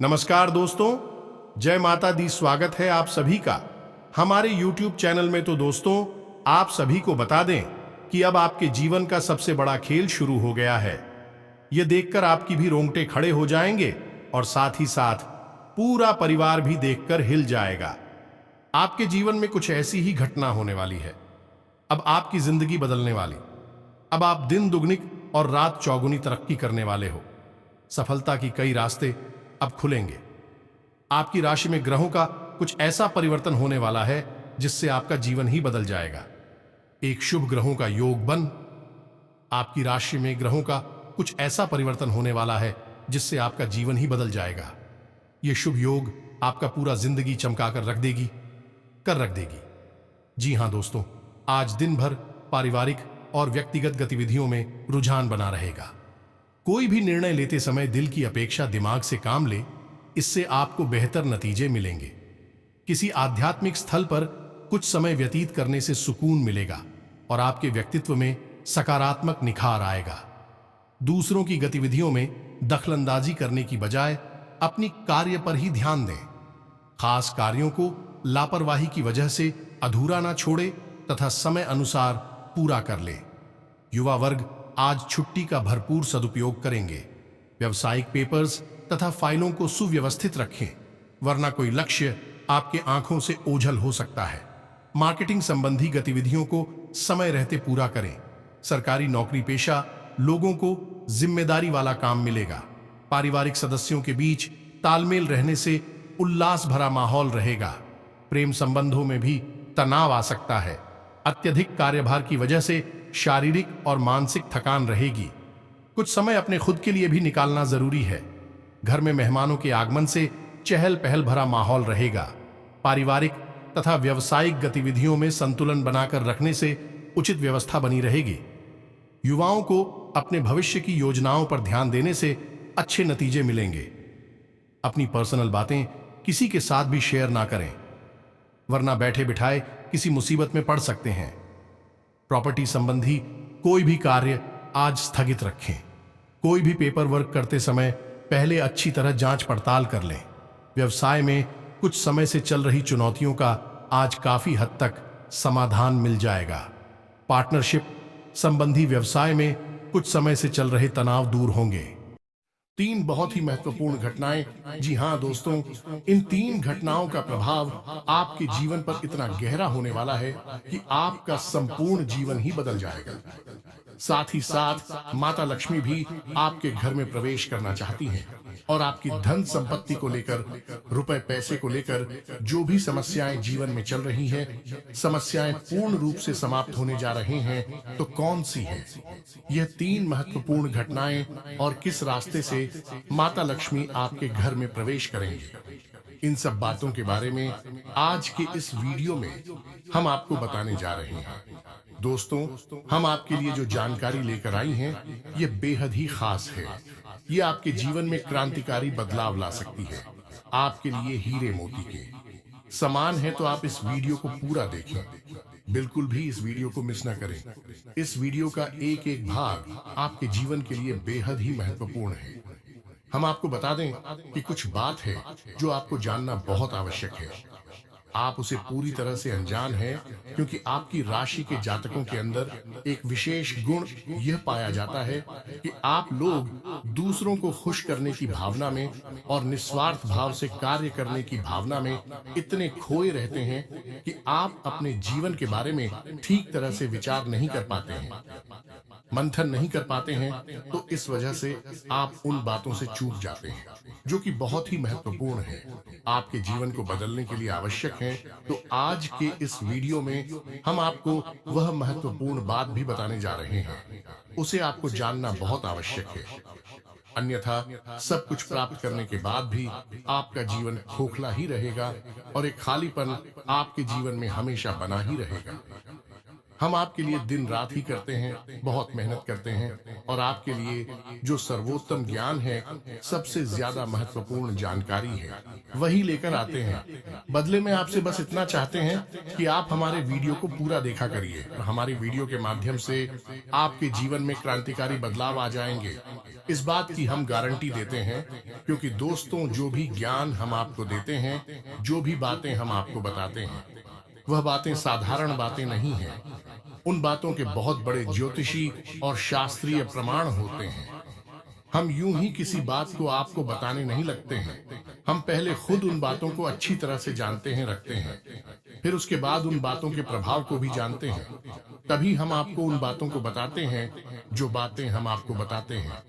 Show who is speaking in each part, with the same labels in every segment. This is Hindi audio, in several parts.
Speaker 1: नमस्कार दोस्तों, जय माता दी। स्वागत है आप सभी का हमारे YouTube चैनल में। तो दोस्तों, आप सभी को बता दें कि अब आपके जीवन का सबसे बड़ा खेल शुरू हो गया है। यह देखकर आपकी भी रोंगटे खड़े हो जाएंगे और साथ ही साथ पूरा परिवार भी देखकर हिल जाएगा। आपके जीवन में कुछ ऐसी ही घटना होने वाली है। अब आपकी जिंदगी बदलने वाली। अब आप दिन दुगनी और रात चौगुनी तरक्की करने वाले हो। सफलता की कई रास्ते अब खुलेंगे। आपकी राशि में ग्रहों का कुछ ऐसा परिवर्तन होने वाला है जिससे आपका जीवन ही बदल जाएगा। एक शुभ ग्रहों का योग बन। आपकी राशि में ग्रहों का कुछ ऐसा परिवर्तन होने वाला है जिससे आपका जीवन ही बदल जाएगा। यह शुभ योग आपका पूरा जिंदगी चमकाकर रख देगी, कर रख देगी। जी हां दोस्तों, आज दिन भर पारिवारिक और व्यक्तिगत गतिविधियों में रुझान बना रहेगा। कोई भी निर्णय लेते समय दिल की अपेक्षा दिमाग से काम ले, इससे आपको बेहतर नतीजे मिलेंगे। किसी आध्यात्मिक स्थल पर कुछ समय व्यतीत करने से सुकून मिलेगा और आपके व्यक्तित्व में सकारात्मक निखार आएगा। दूसरों की गतिविधियों में दखलंदाजी करने की बजाय अपनी कार्य पर ही ध्यान दें। खास कार्यों को लापरवाही की वजह से अधूरा ना छोड़े तथा समय अनुसार पूरा कर ले। युवा वर्ग आज छुट्टी का भरपूर सदुपयोग करेंगे। व्यवसायिक पेपर्स तथा फाइलों को सुव्यवस्थित रखें, वरना कोई लक्ष्य आपके आंखों से ओझल हो सकता है। मार्केटिंग संबंधी गतिविधियों को समय रहते पूरा करें। सरकारी नौकरी पेशा लोगों को जिम्मेदारी वाला काम मिलेगा। पारिवारिक सदस्यों के बीच तालमेल रहने से उल्लास भरा माहौल रहेगा। प्रेम संबंधों में भी तनाव आ सकता है। अत्यधिक कार्यभार की वजह से शारीरिक और मानसिक थकान रहेगी। कुछ समय अपने खुद के लिए भी निकालना जरूरी है। घर में मेहमानों के आगमन से चहल पहल भरा माहौल रहेगा। पारिवारिक तथा व्यावसायिक गतिविधियों में संतुलन बनाकर रखने से उचित व्यवस्था बनी रहेगी। युवाओं को अपने भविष्य की योजनाओं पर ध्यान देने से अच्छे नतीजे मिलेंगे। अपनी पर्सनल बातें किसी के साथ भी शेयर ना करें, वरना बैठे बिठाए किसी मुसीबत में पड़ सकते हैं। प्रॉपर्टी संबंधी कोई भी कार्य आज स्थगित रखें। कोई भी पेपर वर्क करते समय पहले अच्छी तरह जांच पड़ताल कर लें। व्यवसाय में कुछ समय से चल रही चुनौतियों का आज काफी हद तक समाधान मिल जाएगा। पार्टनरशिप संबंधी व्यवसाय में कुछ समय से चल रहे तनाव दूर होंगे। तीन बहुत ही महत्वपूर्ण घटनाएं। जी हां दोस्तों, इन तीन घटनाओं का प्रभाव आपके जीवन पर इतना गहरा होने वाला है कि आपका संपूर्ण जीवन ही बदल जाएगा। साथ ही साथ माता लक्ष्मी भी आपके घर में प्रवेश करना चाहती हैं और आपकी धन संपत्ति को लेकर, रुपए पैसे को लेकर जो भी समस्याएं जीवन में चल रही हैं, समस्याएं पूर्ण रूप से समाप्त होने जा रहे हैं। तो कौन सी है यह तीन महत्वपूर्ण घटनाएं और किस रास्ते से माता लक्ष्मी आपके घर में प्रवेश करेंगी? इन सब बातों के बारे में आज के इस वीडियो में हम आपको बताने जा रहे हैं। दोस्तों, हम आपके लिए जो जानकारी लेकर आई हैं, ये बेहद ही खास है। ये आपके जीवन में क्रांतिकारी बदलाव ला सकती है। आपके लिए हीरे मोती के समान है। तो आप इस वीडियो को पूरा देखें, बिल्कुल भी इस वीडियो को मिस ना करें। इस वीडियो का एक एक भाग आपके जीवन के लिए बेहद ही महत्वपूर्ण है। हम आपको बता दें कि कुछ बात है जो आपको जानना बहुत आवश्यक है। आप उसे पूरी तरह से अनजान हैं, क्योंकि आपकी राशि के जातकों के अंदर एक विशेष गुण यह पाया जाता है कि आप लोग दूसरों को खुश करने की भावना में और निस्वार्थ भाव से कार्य करने की भावना में इतने खोए रहते हैं कि आप अपने जीवन के बारे में ठीक तरह से विचार नहीं कर पाते हैं, मंथन नहीं कर पाते हैं। तो इस वजह से आप उन बातों से चूक जाते हैं जो कि बहुत ही महत्वपूर्ण है, आपके जीवन को बदलने के लिए आवश्यक है। तो आज के इस वीडियो में हम आपको वह महत्वपूर्ण बात भी बताने जा रहे हैं। उसे आपको जानना बहुत आवश्यक है, अन्यथा सब कुछ प्राप्त करने के बाद भी आपका जीवन खोखला ही रहेगा और एक खालीपन आपके जीवन में हमेशा बना ही रहेगा। हम आपके लिए दिन रात ही करते हैं, बहुत मेहनत करते हैं और आपके लिए जो सर्वोत्तम ज्ञान है, सबसे ज्यादा महत्वपूर्ण जानकारी है, वही लेकर आते हैं। बदले में आपसे बस इतना चाहते हैं कि आप हमारे वीडियो को पूरा देखा करिए और हमारी वीडियो के माध्यम से आपके जीवन में क्रांतिकारी बदलाव आ जाएंगे। इस बात की हम गारंटी देते हैं, क्योंकि दोस्तों, जो भी ज्ञान हम आपको देते हैं, जो भी बातें हम आपको बताते हैं, वह बातें साधारण बातें नहीं हैं। उन बातों के बहुत बड़े ज्योतिषी और शास्त्रीय प्रमाण होते हैं। हम यूं ही किसी बात को आपको बताने नहीं लगते हैं। हम पहले खुद उन बातों को अच्छी तरह से जानते हैं, रखते हैं, फिर उसके बाद उन बातों के प्रभाव को भी जानते हैं। तभी हम आपको उन बातों को बताते हैं जो बातें हम आपको बताते हैं।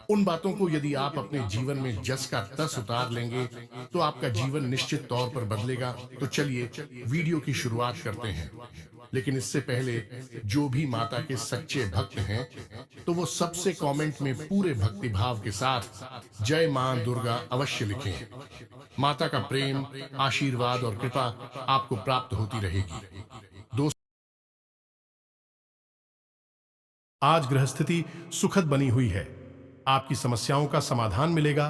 Speaker 1: उन बातों को यदि आप अपने जीवन में जस का तस उतार लेंगे तो आपका जीवन निश्चित तौर पर बदलेगा। तो चलिए वीडियो की शुरुआत करते हैं। लेकिन इससे पहले जो भी माता के सच्चे भक्त हैं, तो वो सबसे कमेंट में पूरे भक्ति भाव के साथ जय मां दुर्गा अवश्य लिखें। माता का प्रेम, आशीर्वाद और कृपा आपको प्राप्त होती रहेगी। दोस्तों, आज गृहस्थिति सुखद बनी हुई है। आपकी समस्याओं का समाधान मिलेगा।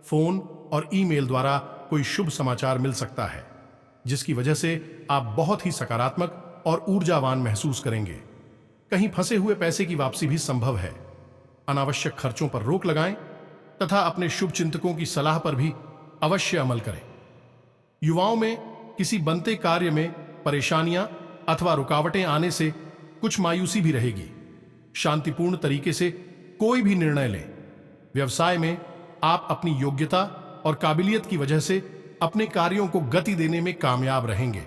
Speaker 1: फोन और ईमेल द्वारा कोई शुभ समाचार मिल सकता है, जिसकी वजह से आप बहुत ही सकारात्मक और ऊर्जावान महसूस करेंगे। कहीं फंसे हुए पैसे की वापसी भी संभव है। अनावश्यक खर्चों पर रोक लगाएं तथा अपने शुभ चिंतकों की सलाह पर भी अवश्य अमल करें। युवाओं में किसी बनते कार्य में परेशानियां अथवा रुकावटें आने से कुछ मायूसी भी रहेगी। शांतिपूर्ण तरीके से कोई भी निर्णय लें। व्यवसाय में आप अपनी योग्यता और काबिलियत की वजह से अपने कार्यों को गति देने में कामयाब रहेंगे।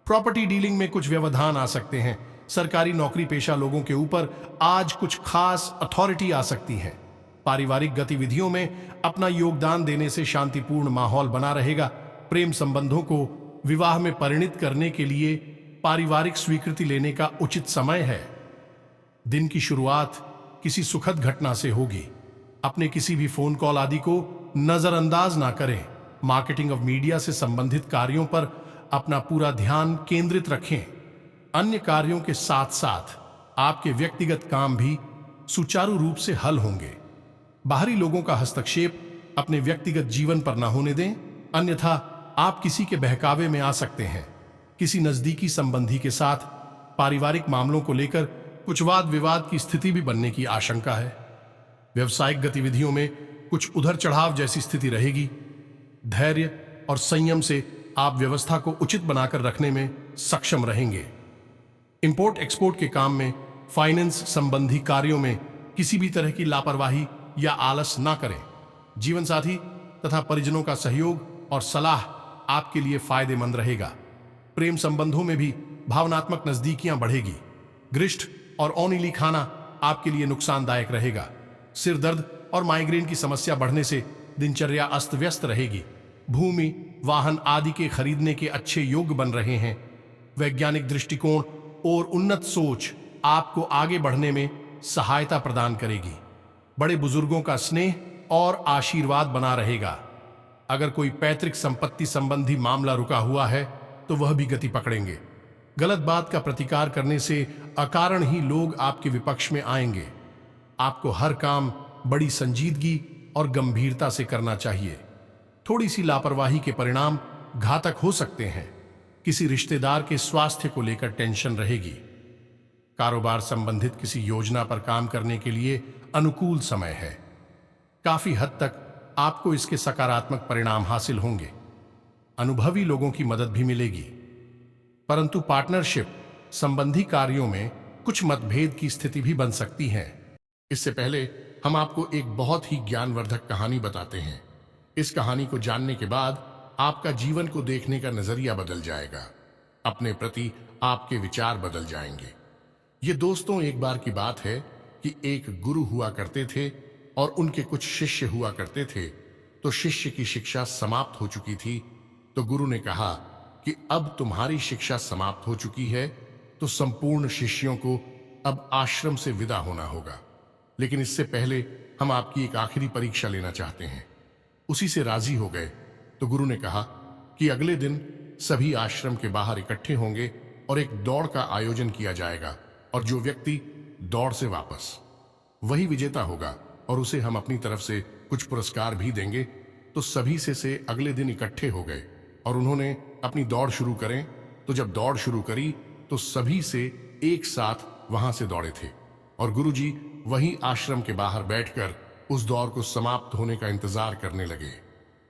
Speaker 1: प्रॉपर्टी डीलिंग में कुछ व्यवधान आ सकते हैं। सरकारी नौकरी पेशा लोगों के ऊपर आज कुछ खास अथॉरिटी आ सकती है। पारिवारिक गतिविधियों में अपना योगदान देने से शांतिपूर्ण माहौल बना रहेगा। प्रेम संबंधों को विवाह में परिणित करने के लिए पारिवारिक स्वीकृति लेने का उचित समय है। दिन की शुरुआत किसी सुखद घटना से होगी। अपने किसी भी फोन कॉल आदि को नजरअंदाज ना करें। मार्केटिंग ऑफ मीडिया से संबंधित कार्यों पर अपना पूरा ध्यान केंद्रित रखें। अन्य कार्यों के साथ साथ आपके व्यक्तिगत काम भी सुचारू रूप से हल होंगे। बाहरी लोगों का हस्तक्षेप अपने व्यक्तिगत जीवन पर ना होने दें, अन्यथा आप किसी के बहकावे में आ सकते हैं। किसी नजदीकी संबंधी के साथ पारिवारिक मामलों को लेकर कुछ वाद विवाद की स्थिति भी बनने की आशंका है। व्यवसायिक गतिविधियों में कुछ उधर चढ़ाव जैसी स्थिति रहेगी। धैर्य और संयम से आप व्यवस्था को उचित बनाकर रखने में सक्षम रहेंगे। इंपोर्ट एक्सपोर्ट के काम में, फाइनेंस संबंधी कार्यों में किसी भी तरह की लापरवाही या आलस ना करें। जीवन साथी तथा परिजनों का सहयोग और सलाह आपके लिए फायदेमंद रहेगा। प्रेम संबंधों में भी भावनात्मक नजदीकियां बढ़ेगी। गृष्ठ और औनीली खाना आपके लिए नुकसानदायक रहेगा। सिर दर्द और माइग्रेन की समस्या बढ़ने से दिनचर्या अस्त व्यस्त रहेगी। भूमि, वाहन आदि के खरीदने के अच्छे योग बन रहे हैं। वैज्ञानिक दृष्टिकोण और उन्नत सोच आपको आगे बढ़ने में सहायता प्रदान करेगी। बड़े बुजुर्गों का स्नेह और आशीर्वाद बना रहेगा। अगर कोई पैतृक संपत्ति संबंधी मामला रुका हुआ है तो वह भी गति पकड़ेंगे। गलत बात का प्रतिकार करने से अकारण ही लोग आपके विपक्ष में आएंगे। आपको हर काम बड़ी संजीदगी और गंभीरता से करना चाहिए। थोड़ी सी लापरवाही के परिणाम घातक हो सकते हैं। किसी रिश्तेदार के स्वास्थ्य को लेकर टेंशन रहेगी। कारोबार संबंधित किसी योजना पर काम करने के लिए अनुकूल समय है। काफी हद तक आपको इसके सकारात्मक परिणाम हासिल होंगे। अनुभवी लोगों की मदद भी मिलेगी, परंतु पार्टनरशिप संबंधी कार्यों में कुछ मतभेद की स्थिति भी बन सकती है। इससे पहले हम आपको एक बहुत ही ज्ञानवर्धक कहानी बताते हैं। इस कहानी को जानने के बाद आपका जीवन को देखने का नजरिया बदल जाएगा। अपने प्रति आपके विचार बदल जाएंगे। ये दोस्तों, एक बार की बात है कि एक गुरु हुआ करते थे और उनके कुछ शिष्य हुआ करते थे। तो शिष्य की शिक्षा समाप्त हो चुकी थी। तो गुरु ने कहा कि अब तुम्हारी शिक्षा समाप्त हो चुकी है, तो संपूर्ण शिष्यों को अब आश्रम से विदा होना होगा। लेकिन इससे पहले हम आपकी एक आखिरी परीक्षा लेना चाहते हैं। उसी से राजी हो गए। तो गुरु ने कहा कि अगले दिन सभी आश्रम के बाहर इकट्ठे होंगे और एक दौड़ का आयोजन किया जाएगा और जो व्यक्ति दौड़ से वापस वही विजेता होगा और उसे हम अपनी तरफ से कुछ पुरस्कार भी देंगे। तो सभी से अगले दिन इकट्ठे हो गए और उन्होंने अपनी दौड़ शुरू करें। तो जब दौड़ शुरू करी तो सभी से एक साथ वहां से दौड़े थे और गुरुजी वहीं आश्रम के बाहर बैठकर उस दौड़ को समाप्त होने का इंतजार करने लगे।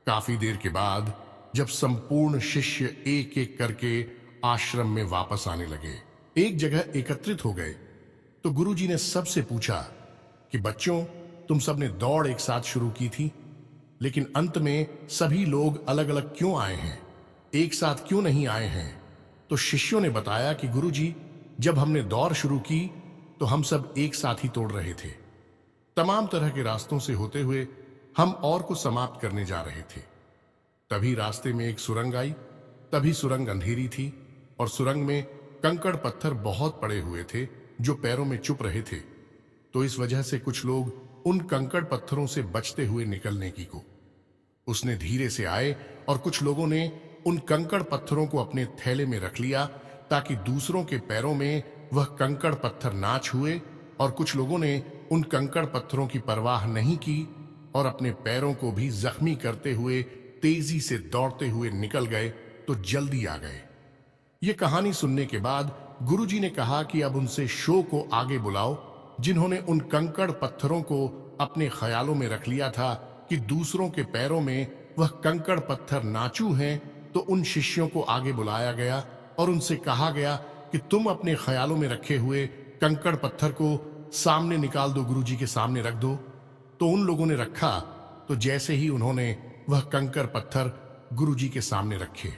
Speaker 1: काफी देर के बाद जब संपूर्ण शिष्य एक एक करके आश्रम में वापस आने लगे, एक जगह एकत्रित हो गए, तो गुरुजी ने सबसे पूछा कि बच्चों, तुम सबने दौड़ एक साथ शुरू की थी, लेकिन अंत में सभी लोग अलग अलग क्यों आए हैं, एक साथ क्यों नहीं आए हैं? तो शिष्यों ने बताया कि गुरुजी, जब हमने दौड़ शुरू की तो हम सब एक साथ ही तोड़ रहे थे। तमाम तरह के रास्तों से होते हुए हम और को समाप्त करने जा रहे थे। तभी रास्ते में एक सुरंग आई। तभी सुरंग अंधेरी थी और सुरंग में कंकड़ पत्थर बहुत पड़े हुए थे जो पैरों में चुप रहे थे। तो इस वजह से कुछ लोग उन कंकड़ पत्थरों से बचते हुए निकलने की को उसने धीरे से आए और कुछ लोगों ने उन कंकड़ पत्थरों को अपने थैले में रख लिया ताकि दूसरों के पैरों में वह कंकड़ पत्थर ना छुए, और कुछ लोगों ने उन कंकड़ पत्थरों की परवाह नहीं की और अपने पैरों को भी जख्मी करते हुए तेजी से दौड़ते हुए निकल गए तो जल्दी आ गए। ये कहानी सुनने के बाद गुरुजी ने कहा कि अब उनसे शो को आगे बुलाओ, जिन्होंने उन कंकड़ पत्थरों को अपने ख्यालों में रख लिया था कि दूसरों के पैरों में वह कंकड़ पत्थर नाचू हैं। तो उन शिष्यों को आगे बुलाया गया और उनसे कहा गया कि तुम अपने ख्यालों में रखे हुए कंकड़ पत्थर को सामने निकाल दो, गुरुजी के सामने रख दो। तो उन लोगों ने रखा। तो जैसे ही उन्होंने वह कंकड़ पत्थर गुरुजी के सामने रखे,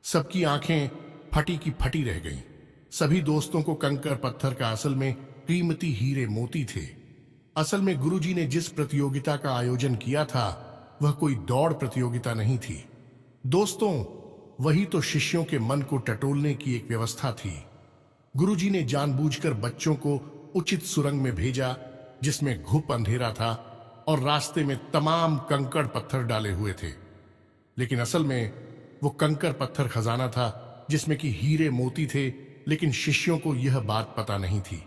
Speaker 1: सबकी आंखें फटी की फटी रह गईं। सभी दोस्तों को कंकड़ पत्थर का असल में कीमती हीरे मोती थे। असल में गुरुजी ने जिस प्रतियोगिता का आयोजन किया था वह कोई दौड़ प्रतियोगिता नहीं थी दोस्तों, वही तो शिष्यों के मन को टटोलने की एक व्यवस्था थी। गुरुजी ने जानबूझकर बच्चों को उचित सुरंग में भेजा जिसमें घुप अंधेरा था और रास्ते में तमाम कंकड़ पत्थर डाले हुए थे, लेकिन असल में वो कंकड़ पत्थर खजाना था जिसमें कि हीरे मोती थे। लेकिन शिष्यों को यह बात पता नहीं थी,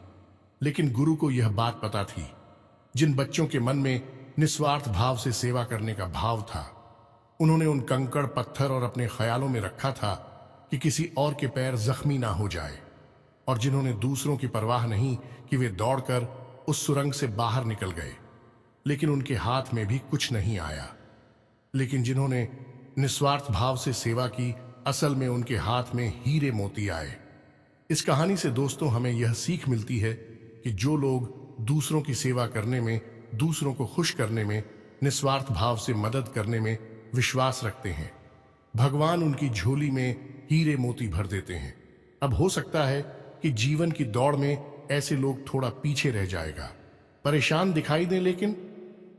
Speaker 1: लेकिन गुरु को यह बात पता थी। जिन बच्चों के मन में निस्वार्थ भाव से सेवा करने का भाव था, उन्होंने उन कंकड़ पत्थर और अपने ख्यालों में रखा था कि किसी और के पैर जख्मी ना हो जाए, और जिन्होंने दूसरों की परवाह नहीं कि वे दौड़कर उस सुरंग से बाहर निकल गए, लेकिन उनके हाथ में भी कुछ नहीं आया। लेकिन जिन्होंने निस्वार्थ भाव से सेवा की, असल में उनके हाथ में हीरे मोती आए। इस कहानी से दोस्तों हमें यह सीख मिलती है कि जो लोग दूसरों की सेवा करने में, दूसरों को खुश करने में, निस्वार्थ भाव से मदद करने में विश्वास रखते हैं, भगवान उनकी झोली में हीरे मोती भर देते हैं। अब हो सकता है कि जीवन की दौड़ में ऐसे लोग थोड़ा पीछे रह जाएगा, परेशान दिखाई दें, लेकिन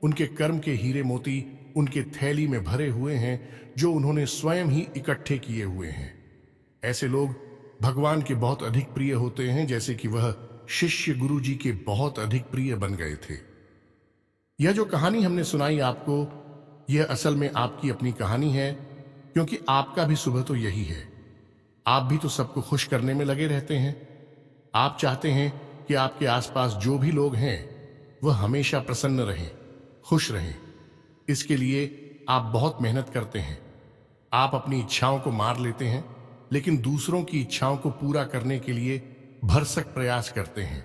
Speaker 1: उनके कर्म के हीरे मोती उनके थैली में भरे हुए हैं जो उन्होंने स्वयं ही इकट्ठे किए हुए हैं। ऐसे लोग भगवान के बहुत अधिक प्रिय होते हैं, जैसे कि वह शिष्य गुरुजी के बहुत अधिक प्रिय बन गए थे। यह जो कहानी हमने सुनाई आपको, यह असल में आपकी अपनी कहानी है, क्योंकि आपका भी सुबह तो यही है। आप भी तो सबको खुश करने में लगे रहते हैं। आप चाहते हैं कि आपके आसपास जो भी लोग हैं वह हमेशा प्रसन्न रहें, खुश रहें। इसके लिए आप बहुत मेहनत करते हैं। आप अपनी इच्छाओं को मार लेते हैं, लेकिन दूसरों की इच्छाओं को पूरा करने के लिए भरसक प्रयास करते हैं।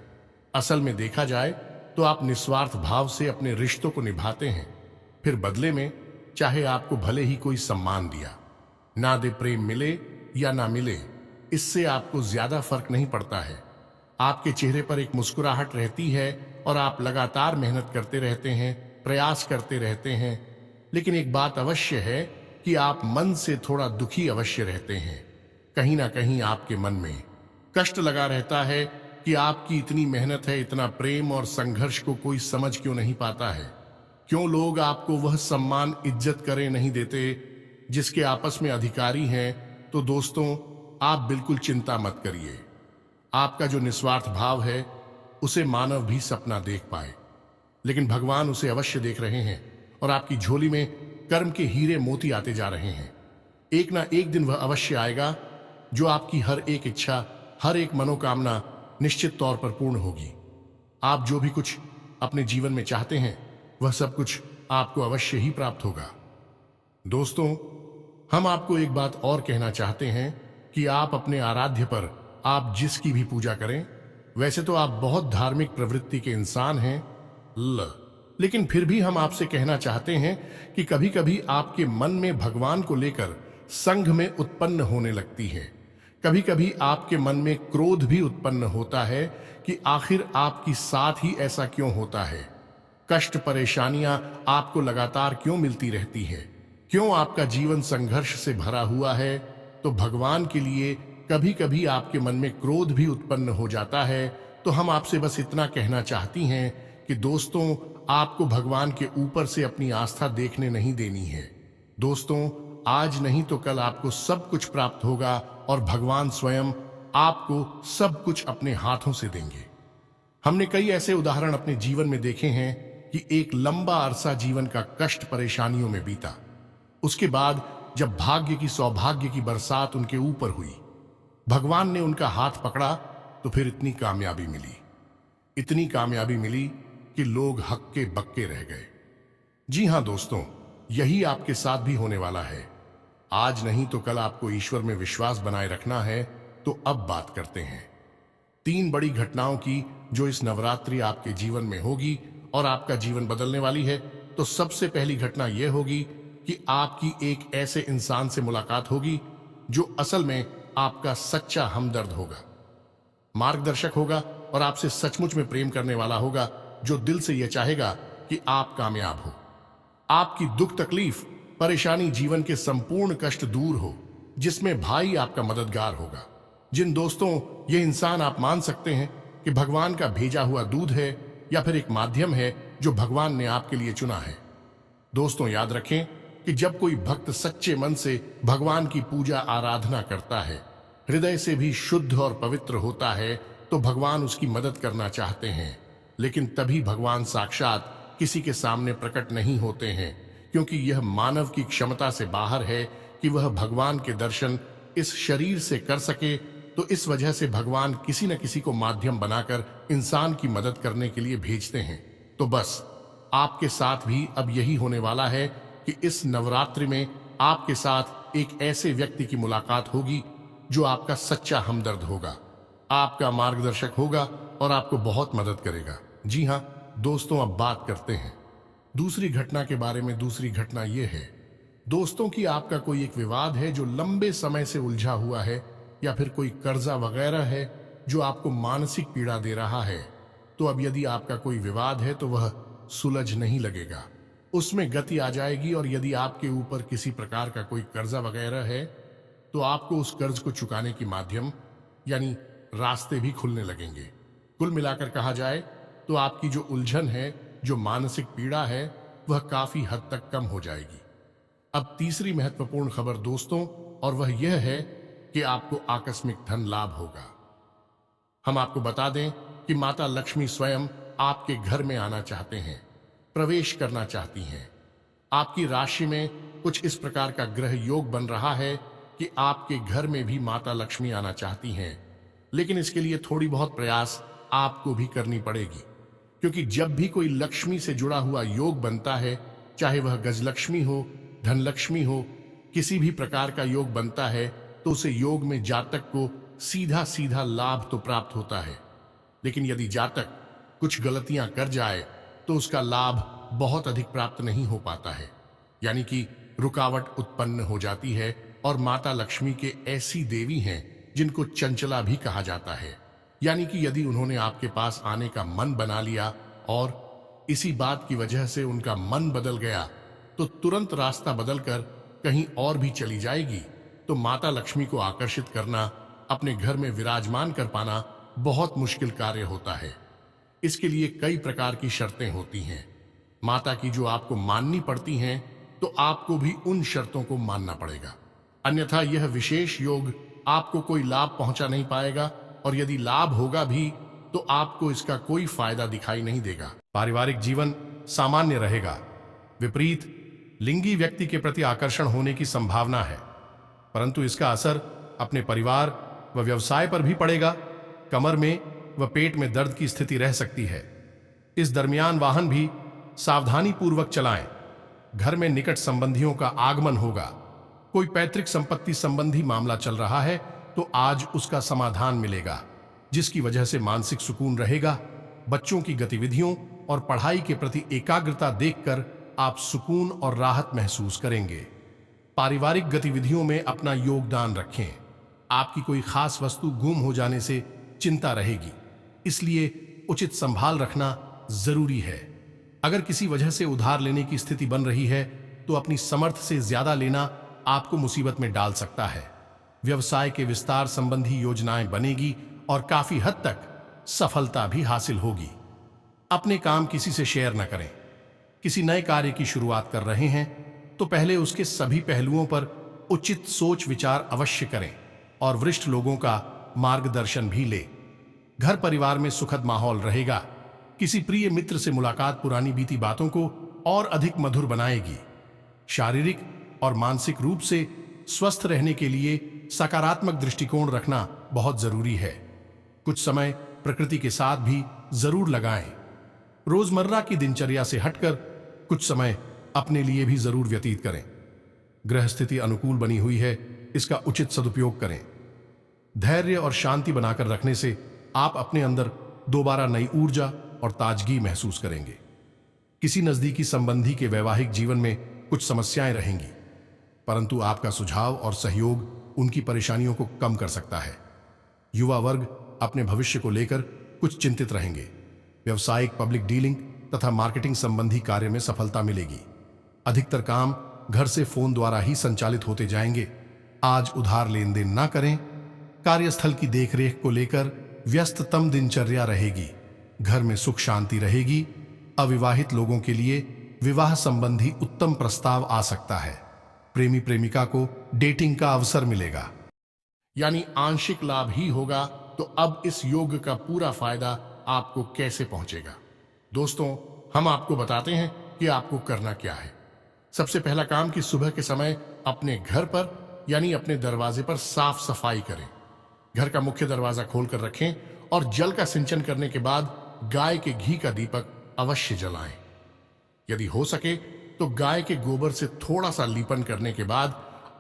Speaker 1: असल में देखा जाए तो आप निस्वार्थ भाव से अपने रिश्तों को निभाते हैं, फिर बदले में चाहे आपको भले ही कोई सम्मान दिया ना दे, प्रेम मिले या ना मिले, इससे आपको ज्यादा फर्क नहीं पड़ता है। आपके चेहरे पर एक मुस्कुराहट रहती है और आप लगातार मेहनत करते रहते हैं, प्रयास करते रहते हैं। लेकिन एक बात अवश्य है कि आप मन से थोड़ा दुखी अवश्य रहते हैं। कहीं ना कहीं आपके मन में कष्ट लगा रहता है कि आपकी इतनी मेहनत है, इतना प्रेम और संघर्ष को कोई समझ क्यों नहीं पाता है। क्यों लोग आपको वह सम्मान, इज्जत करें नहीं देते जिसके आपस में अधिकारी हैं। तो दोस्तों, आप बिल्कुल चिंता मत करिए। आपका जो निस्वार्थ भाव है उसे मानव भी सपना देख पाए, लेकिन भगवान उसे अवश्य देख रहे हैं और आपकी झोली में कर्म के हीरे मोती आते जा रहे हैं। एक ना एक दिन वह अवश्य आएगा जो आपकी हर एक इच्छा, हर एक मनोकामना निश्चित तौर पर पूर्ण होगी। आप जो भी कुछ अपने जीवन में चाहते हैं वह सब कुछ आपको अवश्य ही प्राप्त होगा। दोस्तों, हम आपको एक बात और कहना चाहते हैं कि आप अपने आराध्य पर आप जिसकी भी पूजा करें, वैसे तो आप बहुत धार्मिक प्रवृत्ति के इंसान हैं, लेकिन फिर भी हम आपसे कहना चाहते हैं कि कभी कभी आपके मन में भगवान को लेकर संघ में उत्पन्न होने लगती है। कभी कभी आपके मन में क्रोध भी उत्पन्न होता है कि आखिर आपकी साथ ही ऐसा क्यों होता है। कष्ट परेशानियां आपको लगातार क्यों मिलती रहती है, क्यों आपका जीवन संघर्ष से भरा हुआ है। तो भगवान के लिए कभी कभी आपके मन में क्रोध भी उत्पन्न हो जाता है। तो हम आपसे बस इतना कहना चाहती हैं कि दोस्तों, आपको भगवान के ऊपर से अपनी आस्था देखने नहीं देनी है। दोस्तों, आज नहीं तो कल आपको सब कुछ प्राप्त होगा और भगवान स्वयं आपको सब कुछ अपने हाथों से देंगे। हमने कई ऐसे उदाहरण अपने जीवन में देखे हैं कि एक लंबा अरसा जीवन का कष्ट परेशानियों में बीता। उसके बाद जब भाग्य की सौभाग्य की बरसात उनके ऊपर हुई, भगवान ने उनका हाथ पकड़ा, तो फिर इतनी कामयाबी मिली कि लोग हक्के बक्के रह गए। जी हां दोस्तों, यही आपके साथ भी होने वाला है। आज नहीं तो कल आपको ईश्वर में विश्वास बनाए रखना है। तो अब बात करते हैं 3 बड़ी घटनाओं की जो इस नवरात्रि आपके जीवन में होगी और आपका जीवन बदलने वाली है। तो सबसे पहली घटना यह होगी कि आपकी एक ऐसे इंसान से मुलाकात होगी जो असल में आपका सच्चा हमदर्द होगा, मार्गदर्शक होगा और आपसे सचमुच में प्रेम करने वाला होगा, जो दिल से यह चाहेगा कि आप कामयाब हो, आपकी दुख तकलीफ परेशानी जीवन के संपूर्ण कष्ट दूर हो, जिसमें भाई आपका मददगार होगा। जिन दोस्तों, ये इंसान आप मान सकते हैं कि भगवान का भेजा हुआ दूध है या फिर एक माध्यम है जो भगवान ने आपके लिए चुना है। दोस्तों, याद रखें कि जब कोई भक्त सच्चे मन से भगवान की पूजा आराधना करता है, हृदय से भी शुद्ध और पवित्र होता है, तो भगवान उसकी मदद करना चाहते हैं। लेकिन तभी भगवान साक्षात किसी के सामने प्रकट नहीं होते हैं, क्योंकि यह मानव की क्षमता से बाहर है कि वह भगवान के दर्शन इस शरीर से कर सके। तो इस वजह से भगवान किसी न किसी को माध्यम बनाकर इंसान की मदद करने के लिए भेजते हैं। तो बस आपके साथ भी अब यही होने वाला है कि इस नवरात्रि में आपके साथ एक ऐसे व्यक्ति की मुलाकात होगी जो आपका सच्चा हमदर्द होगा, आपका मार्गदर्शक होगा और आपको बहुत मदद करेगा। जी हाँ दोस्तों, अब बात करते हैं दूसरी घटना के बारे में। दूसरी घटना यह है दोस्तों कि आपका कोई एक विवाद है जो लंबे समय से उलझा हुआ है, या फिर कोई कर्जा वगैरह है जो आपको मानसिक पीड़ा दे रहा है। तो अब यदि आपका कोई विवाद है तो वह सुलझ नहीं लगेगा, उसमें गति आ जाएगी। और यदि आपके ऊपर किसी प्रकार का कोई कर्जा वगैरह है तो आपको उस कर्ज को चुकाने की माध्यम यानी रास्ते भी खुलने लगेंगे। कुल मिलाकर कहा जाए तो आपकी जो उलझन है, जो मानसिक पीड़ा है, वह काफी हद तक कम हो जाएगी। अब तीसरी महत्वपूर्ण खबर दोस्तों, और वह यह है कि आपको आकस्मिक धन लाभ होगा। हम आपको बता दें कि माता लक्ष्मी स्वयं आपके घर में आना चाहते हैं, प्रवेश करना चाहती हैं। आपकी राशि में कुछ इस प्रकार का ग्रह योग बन रहा है कि आपके घर में भी माता लक्ष्मी आना चाहती हैं। लेकिन इसके लिए थोड़ी बहुत प्रयास आपको भी करनी पड़ेगी, क्योंकि जब भी कोई लक्ष्मी से जुड़ा हुआ योग बनता है, चाहे वह गजलक्ष्मी हो, धनलक्ष्मी हो, किसी भी प्रकार का योग बनता है, तो उसे योग में जातक को सीधा सीधा लाभ तो प्राप्त होता है। लेकिन यदि जातक कुछ गलतियां कर जाए तो उसका लाभ बहुत अधिक प्राप्त नहीं हो पाता है, यानी कि रुकावट उत्पन्न हो जाती है। और माता लक्ष्मी के ऐसी देवी हैं जिनको चंचला भी कहा जाता है, यानी कि यदि उन्होंने आपके पास आने का मन बना लिया और इसी बात की वजह से उनका मन बदल गया, तो तुरंत रास्ता बदलकर कहीं और भी चली जाएगी। तो माता लक्ष्मी को आकर्षित करना, अपने घर में विराजमान कर पाना बहुत मुश्किल कार्य होता है। इसके लिए कई प्रकार की शर्तें होती हैं माता की, जो आपको माननी पड़ती हैं। तो आपको भी उन शर्तों को मानना पड़ेगा, अन्यथा यह विशेष योग आपको कोई लाभ पहुंचा नहीं पाएगा। और यदि लाभ होगा भी तो आपको इसका कोई फायदा दिखाई नहीं देगा। पारिवारिक जीवन सामान्य रहेगा। विपरीत लिंगी व्यक्ति के प्रति आकर्षण होने की संभावना है, परंतु इसका असर अपने परिवार व व्यवसाय पर भी पड़ेगा। कमर में व पेट में दर्द की स्थिति रह सकती है। इस दरमियान वाहन भी सावधानी पूर्वक चलाएं। घर में निकट संबंधियों का आगमन होगा। कोई पैतृक संपत्ति संबंधी मामला चल रहा है तो आज उसका समाधान मिलेगा, जिसकी वजह से मानसिक सुकून रहेगा। बच्चों की गतिविधियों और पढ़ाई के प्रति एकाग्रता देखकर आप सुकून और राहत महसूस करेंगे। पारिवारिक गतिविधियों में अपना योगदान रखें। आपकी कोई खास वस्तु गुम हो जाने से चिंता रहेगी, इसलिए उचित संभाल रखना जरूरी है। अगर किसी वजह से उधार लेने की स्थिति बन रही है तो अपनी समर्थ से ज्यादा लेना आपको मुसीबत में डाल सकता है। व्यवसाय के विस्तार संबंधी योजनाएं बनेगी और काफी हद तक सफलता भी हासिल होगी। अपने काम किसी से शेयर न करें। किसी नए कार्य की शुरुआत कर रहे हैं तो पहले उसके सभी पहलुओं पर उचित सोच विचार अवश्य करें और वरिष्ठ लोगों का मार्गदर्शन भी लें। घर परिवार में सुखद माहौल रहेगा। किसी प्रिय मित्र से मुलाकात पुरानी बीती बातों को और अधिक मधुर बनाएगी। शारीरिक और मानसिक रूप से स्वस्थ रहने के लिए सकारात्मक दृष्टिकोण रखना बहुत जरूरी है। कुछ समय प्रकृति के साथ भी जरूर लगाएं। रोजमर्रा की दिनचर्या से हटकर कुछ समय अपने लिए भी जरूर व्यतीत करें। ग्रह स्थिति अनुकूल बनी हुई है, इसका उचित सदुपयोग करें। धैर्य और शांति बनाकर रखने से आप अपने अंदर दोबारा नई ऊर्जा और ताजगी महसूस करेंगे। किसी नजदीकी संबंधी के वैवाहिक जीवन में कुछ समस्याएं रहेंगी, परंतु आपका सुझाव और सहयोग उनकी परेशानियों को कम कर सकता है। युवा वर्ग अपने भविष्य को लेकर कुछ चिंतित रहेंगे। व्यवसायिक, पब्लिक डीलिंग तथा मार्केटिंग संबंधी कार्य में सफलता मिलेगी। अधिकतर काम घर से फोन द्वारा ही संचालित होते जाएंगे। आज उधार लेन देन ना करें। कार्यस्थल की देखरेख को लेकर व्यस्ततम दिनचर्या रहेगी। घर में सुख शांति रहेगी। अविवाहित लोगों के लिए विवाह संबंधी उत्तम प्रस्ताव आ सकता है। प्रेमी प्रेमिका को डेटिंग का अवसर मिलेगा, यानी आंशिक लाभ ही होगा। तो अब इस योग का पूरा फायदा आपको कैसे पहुंचेगा? दोस्तों, हम आपको बताते हैं कि आपको करना क्या है। सबसे पहला काम कि सुबह के समय अपने घर पर यानी अपने दरवाजे पर साफ सफाई करें। घर का मुख्य दरवाजा खोलकर रखें और जल का सिंचन करने के बाद गाय के घी का दीपक अवश्य जलाएं। यदि हो सके तो गाय के गोबर से थोड़ा सा लीपन करने के बाद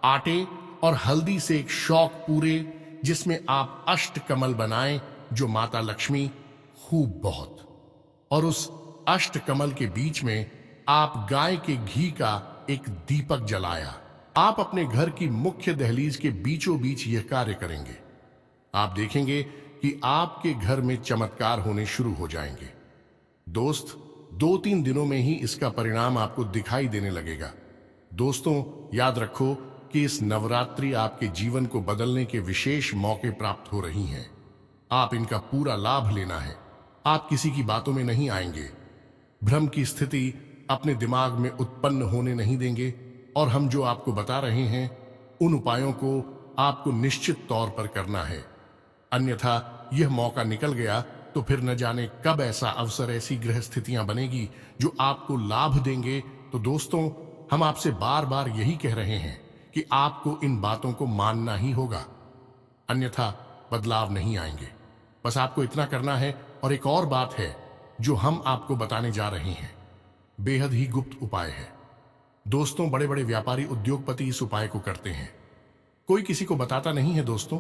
Speaker 1: आटे और हल्दी से एक शौक पूरे, जिसमें आप अष्टकमल बनाएं जो माता लक्ष्मी खूब बहुत, और उस अष्टकमल के बीच में आप गाय के घी का एक दीपक जलाया। आप अपने घर की मुख्य दहलीज के बीचों बीच यह कार्य करेंगे। आप देखेंगे कि आपके घर में चमत्कार होने शुरू हो जाएंगे। दोस्त, 2-3 दिनों में ही इसका परिणाम आपको दिखाई देने लगेगा। दोस्तों, याद रखो कि इस नवरात्रि आपके जीवन को बदलने के विशेष मौके प्राप्त हो रही हैं। आप इनका पूरा लाभ लेना है। आप किसी की बातों में नहीं आएंगे। भ्रम की स्थिति अपने दिमाग में उत्पन्न होने नहीं देंगे और हम जो आपको बता रहे हैं उन उपायों को आपको निश्चित तौर पर करना है। अन्यथा यह मौका निकल गया तो फिर न जाने कब ऐसा अवसर, ऐसी ग्रह स्थितियां बनेगी जो आपको लाभ देंगे। तो दोस्तों, हम आपसे बार बार यही कह रहे हैं कि आपको इन बातों को मानना ही होगा, अन्यथा बदलाव नहीं आएंगे। बस आपको इतना करना है। और एक और बात है जो हम आपको बताने जा रहे हैं, बेहद ही गुप्त उपाय है। दोस्तों, बड़े बड़े व्यापारी, उद्योगपति इस उपाय को करते हैं। कोई किसी को बताता नहीं है। दोस्तों,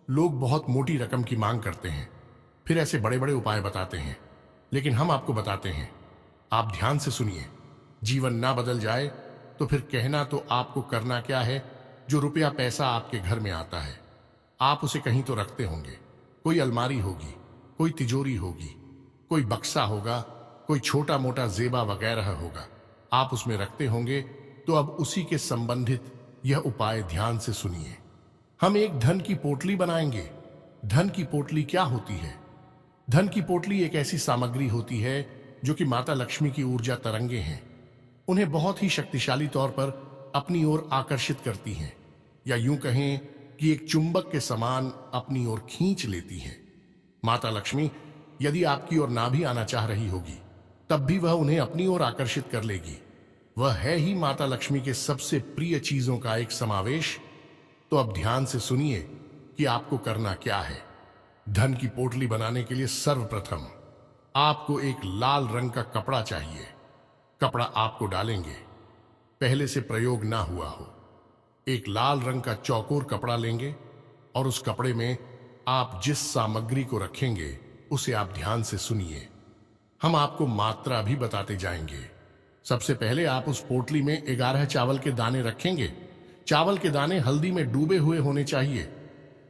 Speaker 1: लोग बहुत मोटी रकम की मांग करते हैं, फिर ऐसे बड़े बड़े उपाय बताते हैं, लेकिन हम आपको बताते हैं। आप ध्यान से सुनिए। जीवन ना बदल जाए तो फिर कहना तो आपको करना क्या है। जो रुपया पैसा आपके घर में आता है, आप उसे कहीं तो रखते होंगे। कोई अलमारी होगी, कोई तिजोरी होगी, कोई बक्सा होगा, कोई छोटा मोटा जेबा वगैरह होगा, आप उसमें रखते होंगे। तो अब उसी के संबंधित यह उपाय ध्यान से सुनिए। हम एक धन की पोटली बनाएंगे। धन की पोटली क्या होती है? धन की पोटली एक ऐसी सामग्री होती है जो कि माता लक्ष्मी की ऊर्जा तरंगे हैं। उन्हें बहुत ही शक्तिशाली तौर पर अपनी ओर आकर्षित करती हैं, या यूं कहें कि एक चुंबक के समान अपनी ओर खींच लेती हैं। माता लक्ष्मी यदि आपकी ओर ना भी आना चाह रही होगी तब भी वह उन्हें अपनी ओर आकर्षित कर लेगी। वह है ही माता लक्ष्मी के सबसे प्रिय चीजों का एक समावेश, तो अब ध्यान से सुनिए कि आपको करना क्या है। धन की पोटली बनाने के लिए सर्वप्रथम आपको एक लाल रंग का कपड़ा चाहिए। कपड़ा आपको डालेंगे पहले से प्रयोग ना हुआ हो। एक लाल रंग का चौकोर कपड़ा लेंगे और उस कपड़े में आप जिस सामग्री को रखेंगे उसे आप ध्यान से सुनिए। हम आपको मात्रा भी बताते जाएंगे। सबसे पहले आप उस पोटली में 11 चावल के दाने रखेंगे। चावल के दाने हल्दी में डूबे हुए होने चाहिए।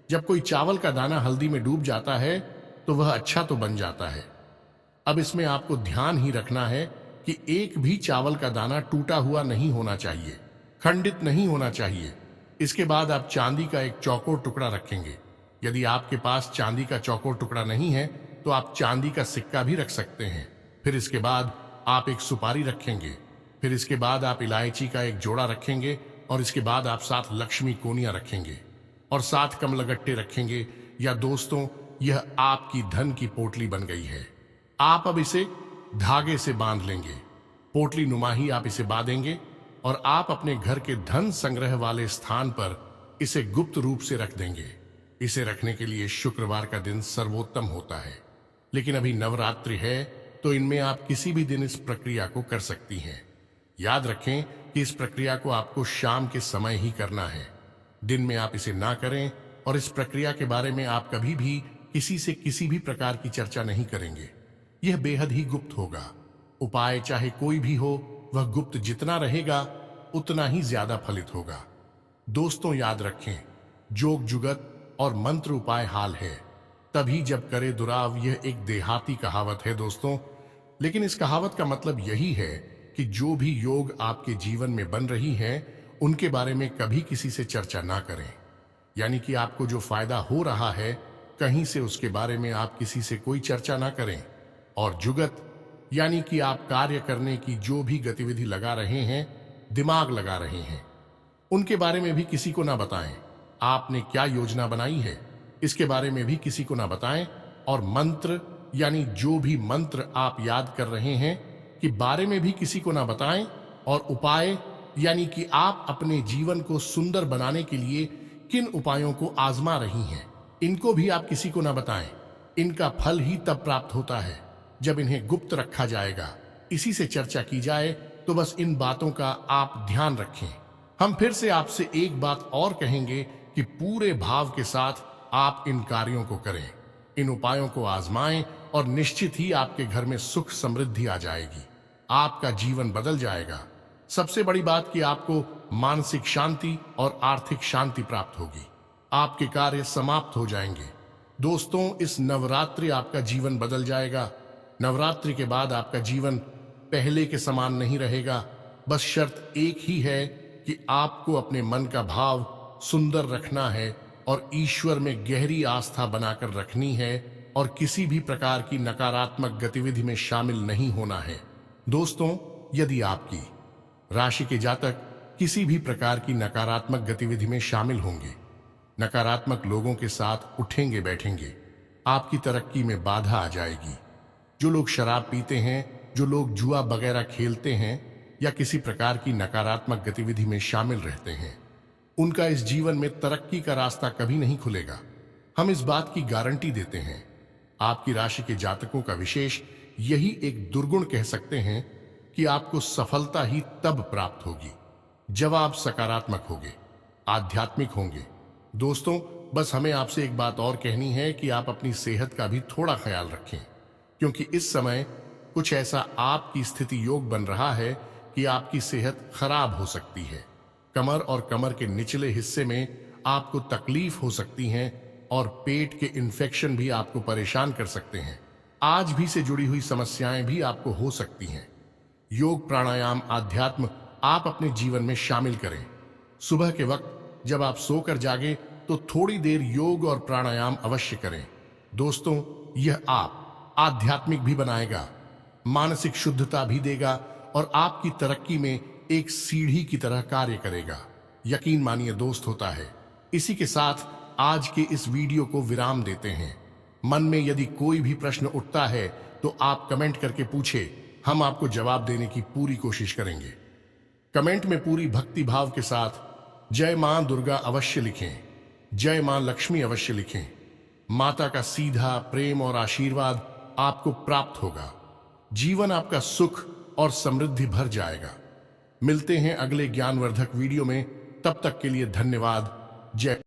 Speaker 1: जब कोई चावल का दाना हल्दी में डूब जाता है तो वह अच्छा तो बन जाता है। अब इसमें आपको ध्यान ही रखना है कि एक भी चावल का दाना टूटा हुआ नहीं होना चाहिए, खंडित नहीं होना चाहिए। इसके बाद आप चांदी का एक चौकोर टुकड़ा रखेंगे। यदि आपके पास चांदी का चौकोर टुकड़ा नहीं है तो आप चांदी का सिक्का भी रख सकते हैं। फिर इसके बाद आप एक सुपारी रखेंगे। फिर इसके बाद आप इलायची का एक जोड़ा रखेंगे और इसके बाद आप 7 लक्ष्मी कोनियां रखेंगे और 7 कमलगट्टे रखेंगे। या दोस्तों, यह आपकी धन की पोटली बन गई है। आप अब इसे धागे से बांध लेंगे। पोटली नुमा ही आप इसे बांधेंगे और आप अपने घर के धन संग्रह वाले स्थान पर इसे गुप्त रूप से रख देंगे। इसे रखने के लिए शुक्रवार का दिन सर्वोत्तम होता है, लेकिन अभी नवरात्रि है तो इनमें आप किसी भी दिन इस प्रक्रिया को कर सकती हैं। याद रखें कि इस प्रक्रिया को आपको शाम के समय ही करना है। दिन में आप इसे ना करें और इस प्रक्रिया के बारे में आप कभी भी किसी से किसी भी प्रकार की चर्चा नहीं करेंगे। यह बेहद ही गुप्त होगा। उपाय चाहे कोई भी हो, वह गुप्त जितना रहेगा उतना ही ज्यादा फलित होगा। दोस्तों याद रखें, जोग जुगत और मंत्र उपाय हाल है तभी जब करे दुराव। यह एक देहाती कहावत है दोस्तों, लेकिन इस कहावत का मतलब यही है कि जो भी योग आपके जीवन में बन रही हैं उनके बारे में कभी किसी से चर्चा ना करें। यानी कि आपको जो फायदा हो रहा है कहीं से उसके बारे में आप किसी से कोई चर्चा ना करें। और जुगत यानी कि आप कार्य करने की जो भी गतिविधि लगा रहे हैं, दिमाग लगा रहे हैं, उनके बारे में भी किसी को ना बताएं। आपने क्या योजना बनाई है इसके बारे में भी किसी को ना बताएं। और मंत्र यानी जो भी मंत्र आप याद कर रहे हैं कि बारे में भी किसी को ना बताएं। और उपाय यानी कि आप अपने जीवन को सुंदर बनाने के लिए किन उपायों को आजमा रही हैं, इनको भी आप किसी को ना बताएं। इनका फल ही तब प्राप्त होता है जब इन्हें गुप्त रखा जाएगा। इसी से चर्चा की जाए तो बस इन बातों का आप ध्यान रखें। हम फिर से आपसे एक बात और कहेंगे कि पूरे भाव के साथ आप इन कार्यों को करें, इन उपायों को आजमाएं और निश्चित ही आपके घर में सुख समृद्धि आ जाएगी। आपका जीवन बदल जाएगा। सबसे बड़ी बात कि आपको मानसिक शांति और आर्थिक शांति प्राप्त होगी। आपके कार्य समाप्त हो जाएंगे। दोस्तों, इस नवरात्रि आपका जीवन बदल जाएगा। नवरात्रि के बाद आपका जीवन पहले के समान नहीं रहेगा। बस शर्त एक ही है कि आपको अपने मन का भाव सुंदर रखना है और ईश्वर में गहरी आस्था बनाकर रखनी है और किसी भी प्रकार की नकारात्मक गतिविधि में शामिल नहीं होना है। दोस्तों, यदि आपकी राशि के जातक किसी भी प्रकार की नकारात्मक गतिविधि में शामिल होंगे, नकारात्मक लोगों के साथ उठेंगे बैठेंगे, आपकी तरक्की में बाधा आ जाएगी। जो लोग शराब पीते हैं, जो लोग जुआ वगैरह खेलते हैं या किसी प्रकार की नकारात्मक गतिविधि में शामिल रहते हैं, उनका इस जीवन में तरक्की का रास्ता कभी नहीं खुलेगा। हम इस बात की गारंटी देते हैं। आपकी राशि के जातकों का विशेष यही एक दुर्गुण कह सकते हैं कि आपको सफलता ही तब प्राप्त होगी जब आप सकारात्मक होंगे, आध्यात्मिक होंगे। दोस्तों, बस हमें आपसे एक बात और कहनी है कि आप अपनी सेहत का भी थोड़ा ख्याल रखें, क्योंकि इस समय कुछ ऐसा आपकी स्थिति योग बन रहा है कि आपकी सेहत खराब हो सकती है। कमर और कमर के निचले हिस्से में आपको तकलीफ हो सकती है और पेट के इन्फेक्शन भी आपको परेशान कर सकते हैं। आज भी से जुड़ी हुई समस्याएं भी आपको हो सकती हैं। योग, प्राणायाम, आध्यात्म आप अपने जीवन में शामिल करें। सुबह के वक्त जब आप सोकर जागे तो थोड़ी देर योग और प्राणायाम अवश्य करें। दोस्तों, यह आप आध्यात्मिक भी बनाएगा, मानसिक शुद्धता भी देगा और आपकी तरक्की में एक सीढ़ी की तरह कार्य करेगा। यकीन मानिए दोस्त, होता है। इसी के साथ आज के इस वीडियो को विराम देते हैं। मन में यदि कोई भी प्रश्न उठता है तो आप कमेंट करके पूछे, हम आपको जवाब देने की पूरी कोशिश करेंगे। कमेंट में पूरी भक्ति भाव के साथ जय मां दुर्गा अवश्य लिखें, जय मां लक्ष्मी अवश्य लिखें। माता का सीधा प्रेम और आशीर्वाद आपको प्राप्त होगा। जीवन आपका सुख और समृद्धि भर जाएगा। मिलते हैं अगले ज्ञानवर्धक वीडियो में, तब तक के लिए धन्यवाद। जय